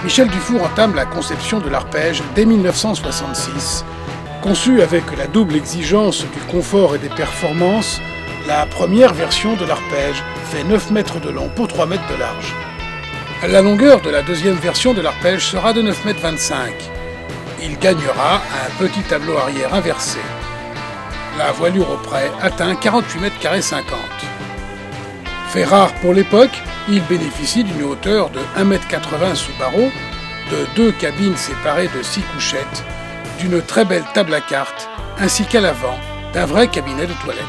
Michel Dufour entame la conception de l'arpège dès 1966. Conçu avec la double exigence du confort et des performances, la première version de l'arpège fait 9 mètres de long pour 3 mètres de large. La longueur de la deuxième version de l'arpège sera de 9,25 m. Il gagnera un petit tableau arrière inversé. La voilure au près atteint 48,50 m². Fait rare pour l'époque, il bénéficie d'une hauteur de 1,80 m sous barreau, de 2 cabines séparées de 6 couchettes, d'une très belle table à cartes, ainsi qu'à l'avant, d'un vrai cabinet de toilette.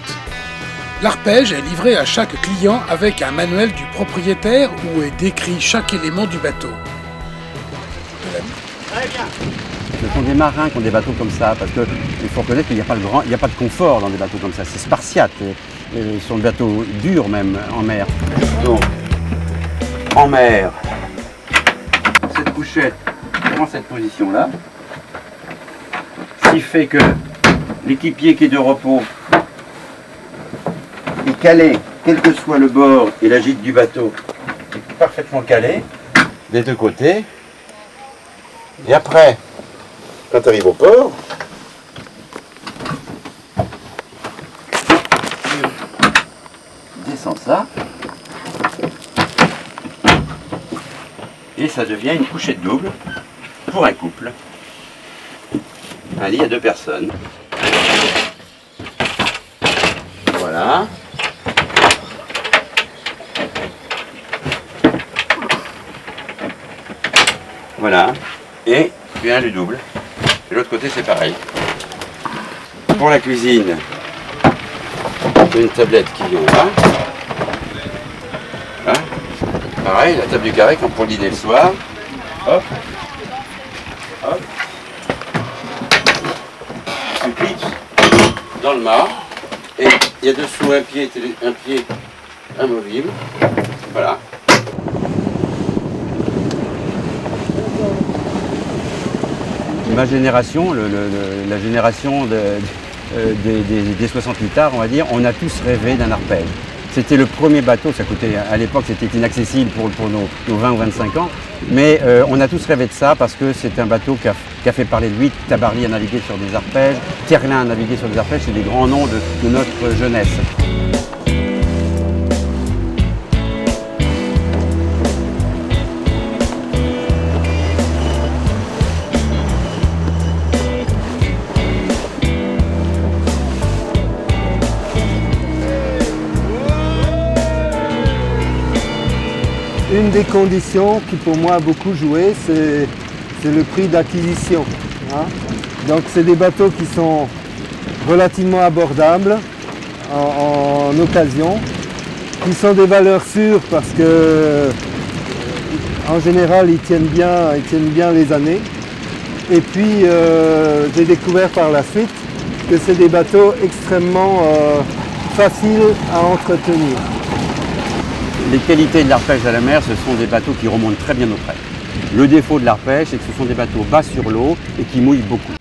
L'arpège est livré à chaque client avec un manuel du propriétaire où est décrit chaque élément du bateau. Ce sont des marins qui ont des bateaux comme ça, parce qu'il faut reconnaître qu'il n'y a pas de confort dans des bateaux comme ça, c'est spartiate. Ils sont des bateaux durs même en mer. Donc, en mer, cette couchette prend cette position-là, ce qui fait que l'équipier qui est de repos est calé, quel que soit le bord et la gîte du bateau, est parfaitement calé des deux côtés. Et après, quand tu arrives au port, tu descends ça et ça devient une couchette double pour un couple. Un lit à 2 personnes. Voilà. Voilà. Et puis un lit double. De l'autre côté, c'est pareil. Pour la cuisine, une tablette qui vient là. Voilà. Pareil, la table du carré comme pour le dîner le soir. Hop. Hop. Tu cliques dans le mât. Et il y a dessous un pied amovible. Voilà. Ma génération, la génération des 68 arts, on va dire, on a tous rêvé d'un arpège. C'était le premier bateau, ça coûtait, à l'époque c'était inaccessible pour nos 20 ou 25 ans, mais on a tous rêvé de ça parce que c'est un bateau qui a fait parler de lui. Tabarly a navigué sur des arpèges, Terlin a navigué sur des arpèges, c'est des grands noms de notre jeunesse. Une des conditions qui pour moi a beaucoup joué, c'est le prix d'acquisition. Hein. Donc c'est des bateaux qui sont relativement abordables en occasion, qui sont des valeurs sûres parce que en général ils tiennent bien les années. Et puis j'ai découvert par la suite que c'est des bateaux extrêmement faciles à entretenir. Les qualités de l'arpège à la mer, ce sont des bateaux qui remontent très bien au frais. Le défaut de l'arpège, c'est que ce sont des bateaux bas sur l'eau et qui mouillent beaucoup.